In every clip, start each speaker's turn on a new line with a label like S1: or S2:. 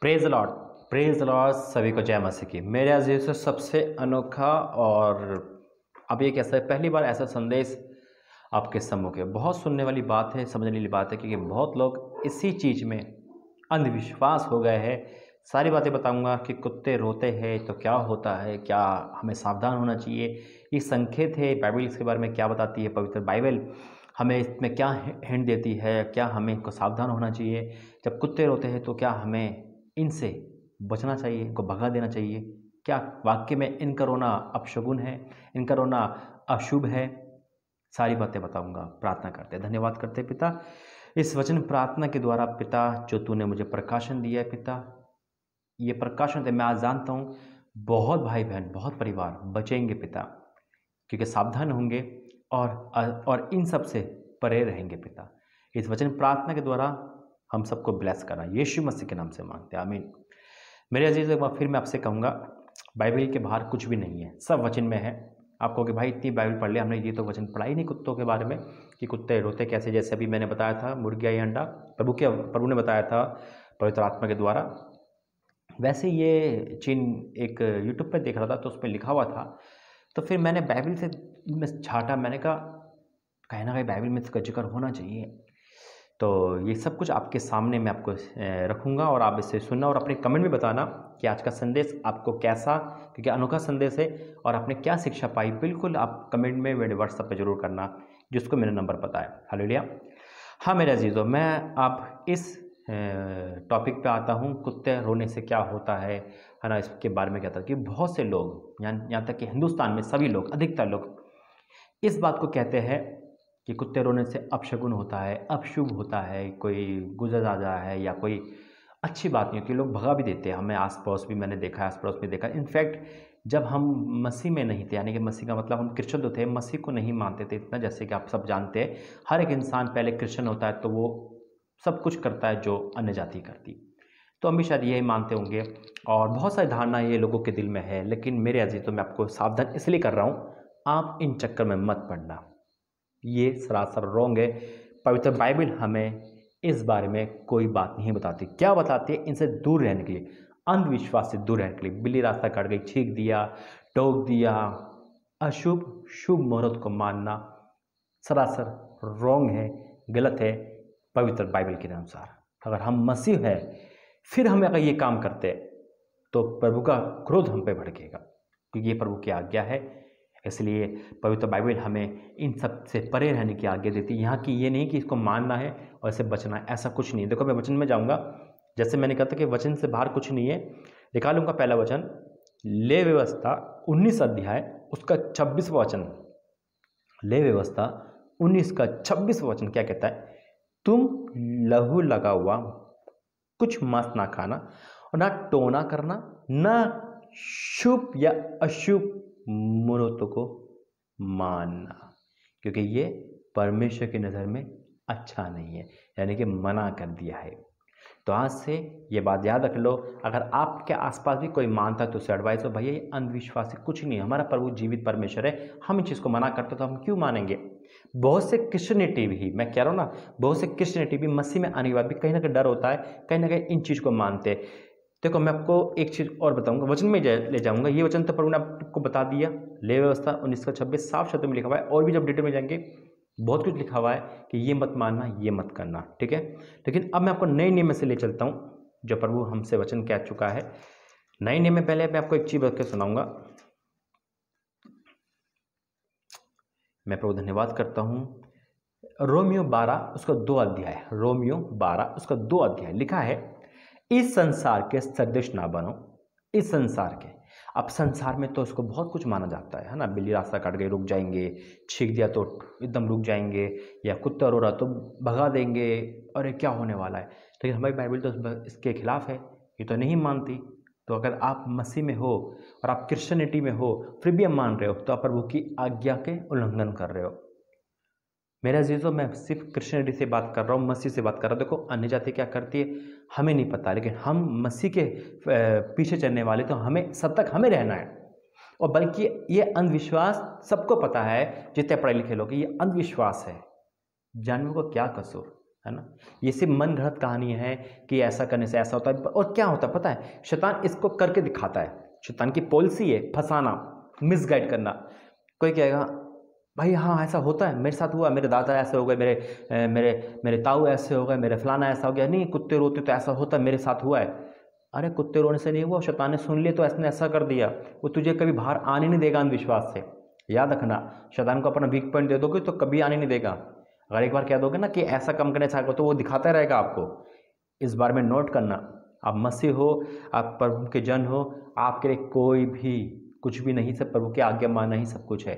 S1: Praise Lord, praise Lord. सभी को जय मसीह की। मेरे अजीज से सबसे अनोखा और अब ये कैसा है, पहली बार ऐसा संदेश आपके सम्मुख है। बहुत सुनने वाली बात है, समझने वाली बात है, क्योंकि बहुत लोग इसी चीज़ में अंधविश्वास हो गए हैं। सारी बातें बताऊंगा कि कुत्ते रोते हैं तो क्या होता है, क्या हमें सावधान होना चाहिए, ये संकेत है। बाइबल इसके बारे में क्या बताती है, पवित्र बाइबल हमें इसमें क्या हिंट देती है, क्या हमें इनको सावधान होना चाहिए। जब कुत्ते रोते हैं तो क्या हमें इनसे बचना चाहिए, इनको भगा देना चाहिए, क्या वाक्य में इनका रोना अपशगुन है, इनका रोना अशुभ है। सारी बातें बताऊंगा। प्रार्थना करते हैं। धन्यवाद करते हैं पिता, इस वचन प्रार्थना के द्वारा पिता जो तूने मुझे प्रकाशन दिया है पिता, ये प्रकाशन से मैं आज जानता हूँ बहुत भाई बहन, बहुत परिवार बचेंगे पिता, क्योंकि सावधान होंगे और इन सब से परे रहेंगे पिता। इस वचन प्रार्थना के द्वारा हम सबको ब्लेस करना यीशु मसीह के नाम से मांगते हैं, आमीन। मेरे अजीज, एक बार फिर मैं आपसे कहूँगा, बाइबल के बाहर कुछ भी नहीं है, सब वचन में है। आप कहोगे भाई इतनी बाइबल पढ़ लिया, हमने ये तो वचन पढ़ा ही नहीं कुत्तों के बारे में कि कुत्ते रोते कैसे। जैसे अभी मैंने बताया था मुर्गिया या अंडा, प्रभु ने बताया था पवित्र आत्मा के द्वारा। वैसे ये चीन एक यूट्यूब पर देख रहा था तो उसमें लिखा हुआ था, तो फिर मैंने बाइबल से छाटा। मैंने कहा कहीं ना कहीं बाइबल में इसका जिक्र होना चाहिए। तो ये सब कुछ आपके सामने मैं आपको रखूँगा और आप इसे सुनना और अपने कमेंट में बताना कि आज का संदेश आपको कैसा, क्योंकि अनोखा संदेश है, और आपने क्या शिक्षा पाई। बिल्कुल आप कमेंट में मेरे व्हाट्सएप पे जरूर करना, जिसको मेरा नंबर पता है। हालेलुया। हाँ मेरे अजीज़ों, मैं अब इस टॉपिक पे आता हूँ, कुत्ते रोने से क्या होता है ना, इसके बारे में कहता है कि बहुत से लोग, यहाँ तक कि हिंदुस्तान में सभी लोग, अधिकतर लोग इस बात को कहते हैं कि कुत्ते रोने से अपशगुन होता है, अपशुभ होता है, कोई गुजर आ जाए है या कोई अच्छी बात नहीं होती। लोग भगा भी देते हैं। हमें आस पड़ोस भी मैंने देखा है, आस पड़ोस में देखा। इनफैक्ट जब हम मसीह में नहीं थे, यानी कि मसीह का मतलब हम क्रिश्चियन तो थे, मसीह को नहीं मानते थे इतना, जैसे कि आप सब जानते हैं हर एक इंसान पहले क्रिश्चियन होता है तो वो सब कुछ करता है जो अन्य जाति करती। तो हम भी शायद यही मानते होंगे और बहुत सारी धारणा ये लोगों के दिल में है। लेकिन मेरे अजीज, तो मैं आपको सावधान इसलिए कर रहा हूँ, आप इन चक्कर में मत पड़ना, ये सरासर रोंग है। पवित्र बाइबल हमें इस बारे में कोई बात नहीं बताती। क्या बताती है? इनसे दूर रहने के लिए, अंधविश्वास से दूर रहने के लिए। बिल्ली रास्ता काट गई, छींक दिया, टोक दिया, अशुभ शुभ मुहूर्त को मानना सरासर रोंग है, गलत है पवित्र बाइबल के अनुसार। अगर हम मसीह हैं फिर हम अगर ये काम करते तो प्रभु का क्रोध हम पे भड़केगा, क्योंकि ये प्रभु की आज्ञा है। इसलिए पवित्र बाइबल हमें इन सब से परे रहने की आज्ञा देती है। यहाँ की ये नहीं कि इसको मानना है और इसे बचना है, ऐसा कुछ नहीं है। देखो मैं वचन में जाऊँगा, जैसे मैंने कहा था कि वचन से बाहर कुछ नहीं है। निकालूंगा पहला वचन, ले व्यवस्था 19 अध्याय उसका 26वां वचन। ले व्यवस्था 19 का 26वां वचन क्या कहता है? तुम लहू लगा हुआ कुछ मांस ना खाना और ना टोना करना, ना शुभ या अशुभ मुहूर्तों को मानना, क्योंकि ये परमेश्वर की नज़र में अच्छा नहीं है, यानी कि मना कर दिया है। तो आज से ये बात याद रख लो। अगर आपके आसपास भी कोई मानता है तो उसे एडवाइस हो, भैया ये अंधविश्वास है, कुछ नहीं है, हमारा प्रभु जीवित परमेश्वर है, हम इस चीज़ को मना करते तो हम क्यों मानेंगे। बहुत से क्रिश्चियनिटी भी, मैं कह रहा हूँ ना, बहुत से क्रिश्चियनिटी भी मसीह में आने के बाद भी कहीं ना कहीं डर होता है, कहीं ना कहीं इन चीज़ को मानते हैं। देखो मैं आपको एक चीज़ और बताऊंगा, वचन में ले जाऊंगा। ये वचन तो प्रभु ने आपको बता दिया, ले व्यवस्था 19 का 26 साफ शब्दों में लिखा हुआ है, और भी जब डिटेल में जाएंगे बहुत कुछ लिखा हुआ है कि ये मत मानना, ये मत करना, ठीक है। लेकिन अब मैं आपको नए नियम में से ले चलता हूँ, जो प्रभु हमसे वचन कह चुका है। नए नियम में पहले मैं आपको एक चीज़ बता के सुनाऊंगा। मैं प्रभु धन्यवाद करता हूँ। रोमियो 12 उसका 2 अध्याय, रोमियो 12 उसका 2 अध्याय लिखा है, इस संसार के सदृश ना बनो। इस संसार के, अब संसार में तो इसको बहुत कुछ माना जाता है ना। बिल्ली रास्ता काट गई रुक जाएंगे, छींक दिया तो एकदम रुक जाएंगे, या कुत्ता रो रहा तो भगा देंगे, अरे क्या होने वाला है। लेकिन हमारी बाइबल तो इसके खिलाफ है, ये तो नहीं मानती। तो अगर आप मसीह में हो और आप क्रिश्चियनिटी में हो फिर भी आप मान रहे हो तो आप प्रभु की आज्ञा के उल्लंघन कर रहे हो। मेरे अजीजों, मैं सिर्फ क्रिश्चियनिटी से बात कर रहा हूँ, मसीह से बात कर रहा हूँ। देखो अन्य जाति क्या करती है हमें नहीं पता, लेकिन हम मसीह के पीछे चलने वाले, तो हमें सतर्क हमें रहना है। और बल्कि ये अंधविश्वास सबको पता है, जितने पढ़े लिखे लोग, ये अंधविश्वास है। जानवरों को क्या कसूर है ना। ये सिर्फ मन घड़त कहानी है कि ऐसा करने से ऐसा होता है। और क्या होता है पता है, शैतान इसको करके दिखाता है। शैतान की पॉलिसी है फंसाना, मिसगाइड करना। कोई कहेगा भाई हाँ ऐसा होता है, मेरे साथ हुआ, मेरे दादा ऐसे हो गए, मेरे ताऊ ऐसे हो गए, मेरे फलाना ऐसा हो गया। नहीं, कुत्ते रोते तो ऐसा होता है, मेरे साथ हुआ है। अरे कुत्ते रोने से नहीं हुआ, शैतान ने सुन लिया तो ऐसा ऐसा कर दिया। वो तुझे कभी बाहर आने नहीं देगा अंधविश्वास से। याद रखना, शैतान को अपना वीक पॉइंट दे दोगे तो कभी आने नहीं देगा। अगर एक बार कह दोगे ना कि ऐसा कम करने से तो वो दिखाता रहेगा आपको। इस बार में नोट करना, आप मसीह हो, आप प्रभु के जन हो, आपके लिए कोई भी कुछ भी नहीं, सब प्रभु की आज्ञा मानना ही सब कुछ है।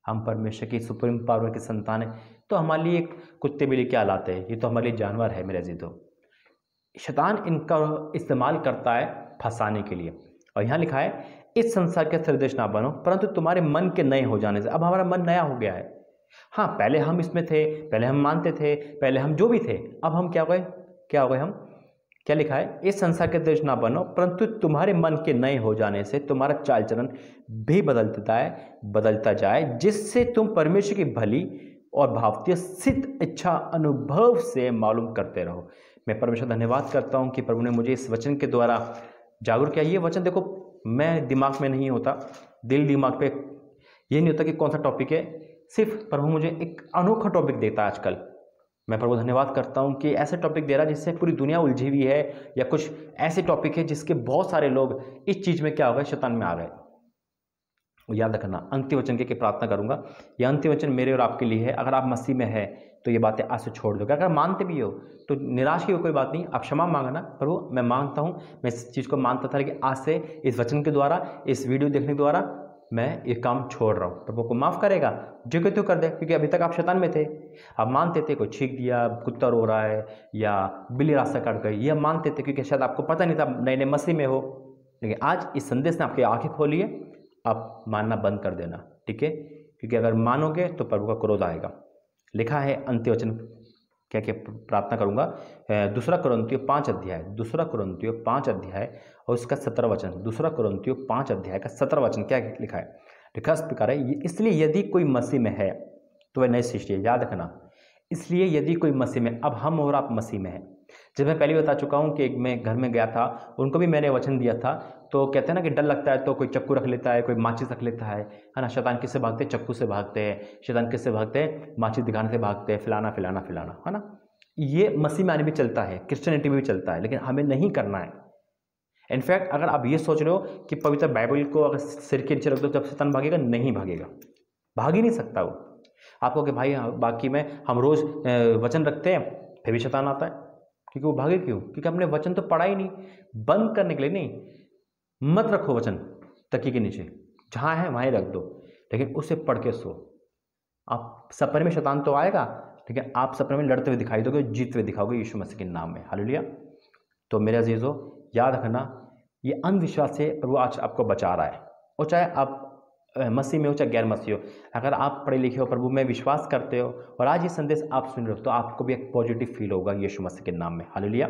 S1: हम परमेश्वर की सुप्रीम पावर की संतान है। तो हमारे लिए कुत्ते बिल्ली क्या लाते हैं, ये तो हमारे लिए जानवर है मेरे अजीजों। शैतान इनका इस्तेमाल करता है फंसाने के लिए। और यहाँ लिखा है इस संसार के सदृश ना बनो परंतु तुम्हारे मन के नए हो जाने से। अब हमारा मन नया हो गया है। हाँ, पहले हम इसमें थे, पहले हम मानते थे, पहले हम जो भी थे, अब हम क्या हो गए हम। क्या लिखा है, इस संसार के सदृश ना बनो परंतु तुम्हारे मन के नए हो जाने से तुम्हारा चाल चलन भी बदलता जाए, जिससे तुम परमेश्वर की भली और भावती सिद्ध इच्छा अनुभव से मालूम करते रहो। मैं परमेश्वर धन्यवाद करता हूँ कि प्रभु ने मुझे इस वचन के द्वारा जागरूक किया। ये वचन देखो, मैं दिमाग में नहीं होता, दिल दिमाग पे ये नहीं होता कि कौन सा टॉपिक है, सिर्फ प्रभु मुझे एक अनोखा टॉपिक देता है आजकल। मैं प्रभु धन्यवाद करता हूँ कि ऐसे टॉपिक दे रहा है जिससे पूरी दुनिया उलझी हुई है, या कुछ ऐसे टॉपिक है जिसके बहुत सारे लोग इस चीज़ में क्या हो गए, शैतान में आ गए। याद रखना, अंतिम वचन की प्रार्थना करूंगा। यह अंतिम वचन मेरे और आपके लिए है। अगर आप मसीह में है तो ये बातें आज से छोड़ दोगे। अगर मानते भी हो तो निराश की कोई बात नहीं, आप क्षमा मांगना, प्रभु मैं मांगता हूँ, मैं इस चीज़ को मानता था कि आज से इस वचन के द्वारा, इस वीडियो देखने के द्वारा मैं ये काम छोड़ रहा हूँ। प्रभु को माफ़ करेगा, जो कि तो कर दे, क्योंकि अभी तक आप शैतान में थे। आप मानते थे कोई छींक दिया, कुत्ता रो रहा है या बिल्ली रास्ता काट गई, ये मानते थे क्योंकि शायद आपको पता नहीं था, नए नए मसीह में हो। लेकिन आज इस संदेश ने आपकी आंखें खोली है, आप मानना बंद कर देना, ठीक है। क्योंकि अगर मानोगे तो प्रभु का क्रोध आएगा। लिखा है अंतिम वचन क्या क्या प्रार्थना करूंगा, 2 कुरिन्थियों 5 अध्याय, 2 कुरिन्थियों 5 अध्याय और उसका 17 वचन। 2 कुरिन्थियों 5 अध्याय का 17 वचन क्या लिखा है, लिखा इस प्रकार है, इसलिए यदि कोई मसीह में है तो वह नई सृष्टि है। याद रखना, इसलिए यदि कोई मसीह में, अब हम और आप मसीह में हैं। जब मैं पहले बता चुका हूँ कि मैं घर में गया था, उनको भी मैंने वचन दिया था। तो कहते हैं ना कि डर लगता है तो कोई चाकू रख लेता है, कोई माचिस रख लेता है ना। शैतान किससे भागते हैं, चाकू से भागते हैं। शैतान किससे भागते हैं, माचिस दिखाने से भागते हैं, फलाना फलाना फलाना, है ना। ये मसीह में आने भी चलता है, क्रिश्चियनिटी में भी चलता है, लेकिन हमें नहीं करना है। इनफैक्ट अगर आप ये सोच रहे हो कि पवित्र बाइबल को अगर सिर के नीचे रख दो जब शैतान भागेगा, नहीं भागेगा, भाग ही नहीं सकता वो। आपको कि भाई बाकी में हम रोज वचन रखते हैं फिर भी शैतान आता है, क्योंकि वो भागे क्यों, क्योंकि हमने वचन तो पढ़ा ही नहीं। बंद करने के लिए नहीं, मत रखो वचन तकिए के नीचे, जहाँ है वहीं रख दो, लेकिन उसे पढ़ के सो। आप सपने में शैतान तो आएगा, लेकिन आप सपने में लड़ते हुए दिखाई दोगे, जीतते हुए दिखाओगे यीशु मसीह के नाम में। हालेलुया। तो मेरे अजीजों, याद रखना, ये अंधविश्वास से प्रभु आज आपको बचा रहा है। और चाहे आप मसीह में हो चाहे गैर मसीह हो, अगर आप पढ़े लिखे हो, प्रभु में विश्वास करते हो और आज ये संदेश आप सुन रहे हो, तो आपको भी एक पॉजिटिव फील होगा यीशु मसीह के नाम में। हालेलुया।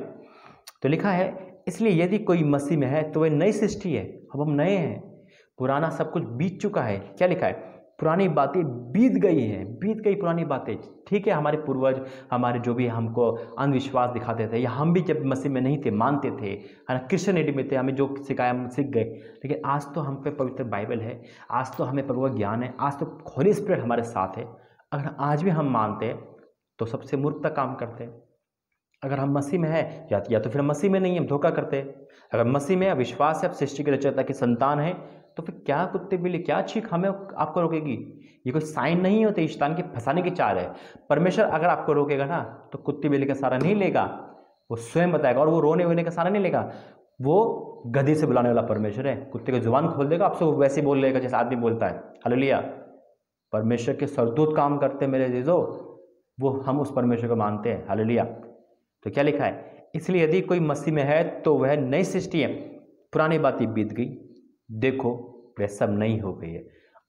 S1: तो लिखा है, इसलिए यदि कोई मसीह में है तो वह नई सृष्टि है। अब हम नए हैं, पुराना सब कुछ बीत चुका है। क्या लिखा है, पुरानी बातें बीत गई हैं, बीत गई पुरानी बातें। ठीक है, हमारे पूर्वज, हमारे जो भी हमको अंधविश्वास दिखाते थे, या हम भी जब मसीह में नहीं थे, मानते थे, है ना, क्रिश्चियनिटी में थे, हमें जो सिखाया हम सीख गए। लेकिन आज तो हम पे पवित्र बाइबल है, आज तो हमें प्रभु का ज्ञान है, आज तो होली स्पिरिट हमारे साथ है। अगर आज भी हम मानते हैं तो सबसे मूर्खता काम करते हैं। अगर हम मसीह में है या तो फिर हम मसीह में नहीं, हम धोखा करते हैं। अगर मसीह में विश्वास है, आप सृष्टि के रचयिता की संतान है, तो फिर क्या कुत्ते बिल्ली, क्या चीख हमें आपको रोकेगी। ये कोई साइन नहीं होते, शैतान के फंसाने की चाल है। परमेश्वर अगर आपको रोकेगा ना तो कुत्ते बिल्ली का सहारा नहीं लेगा, वो स्वयं बताएगा। और वो रोने वोने का सहारा नहीं लेगा, वो गधी से बुलाने वाला परमेश्वर है। कुत्ते की जुबान खोल देगा, आपसे वो वैसे बोल लेगा जैसे आदमी बोलता है। हालेलुया। परमेश्वर के सरदूत काम करते हैं मेरे जीजो, वो हम उस परमेश्वर को मानते हैं। हालेलुया। तो क्या लिखा है, इसलिए यदि कोई मसीह में है तो वह नई सृष्टि है, पुरानी बातें बीत गई, देखो वह सब नई हो गई है।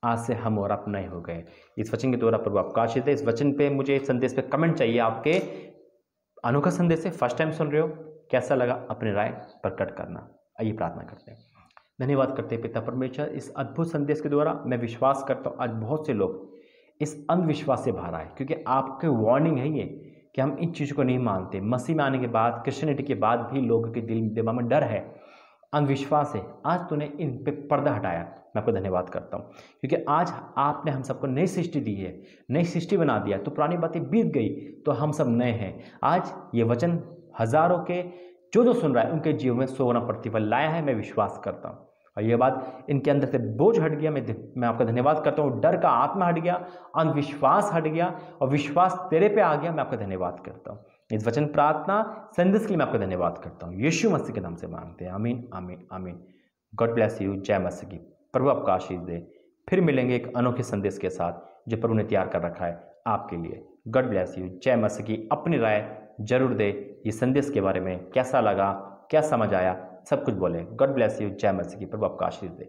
S1: आज से हम और आप नए हो गए। इस वचन के द्वारा प्रभु आपका आशीष है। इस वचन पे मुझे, इस संदेश पे कमेंट चाहिए आपके। अनोखा संदेश है, फर्स्ट टाइम सुन रहे हो, कैसा लगा अपनी राय प्रकट करना। आइए प्रार्थना करते हैं। धन्यवाद करते हैं पिता परमेश्वर, इस अद्भुत संदेश के द्वारा मैं विश्वास करता हूँ आज बहुत से लोग इस अंधविश्वास से बाहर आए, क्योंकि आपके वार्निंग है ये कि हम इन चीज़ों को नहीं मानते। मसीह में आने के बाद, क्रिश्चियनिटी के बाद भी लोगों के दिमाग में डर है, अंधविश्वास है। आज तूने इन पे पर्दा हटाया, मैं आपको धन्यवाद करता हूँ, क्योंकि आज आपने हम सबको नई सृष्टि दी है, नई सृष्टि बना दिया। तो पुरानी बातें बीत गई, तो हम सब नए हैं। आज ये वचन हज़ारों के जो सुन रहा है उनके जीवन में 100 गुना प्रतिफल लाया है, मैं विश्वास करता हूँ। और ये बात इनके अंदर से बोझ हट गया। मैं आपका धन्यवाद करता हूँ। डर का आत्मा हट गया, अंधविश्वास हट गया और विश्वास तेरे पे आ गया। मैं आपका धन्यवाद करता हूँ। इस वचन प्रार्थना संदेश के लिए मैं आपका धन्यवाद करता हूँ। यीशु मसीह के नाम से मांगते हैं, आमीन आमीन आमीन। God bless you. जय मसीह की। प्रभु आपका आशीष दे। फिर मिलेंगे एक अनोखे संदेश के साथ जो प्रभु ने तैयार कर रखा है आपके लिए। God bless you. जय मसीह की। अपनी राय जरूर दे, ये संदेश के बारे में कैसा लगा, क्या समझ आया, सब कुछ बोले। God bless you. जय मसीह की। प्रभु आपका आशीष दे।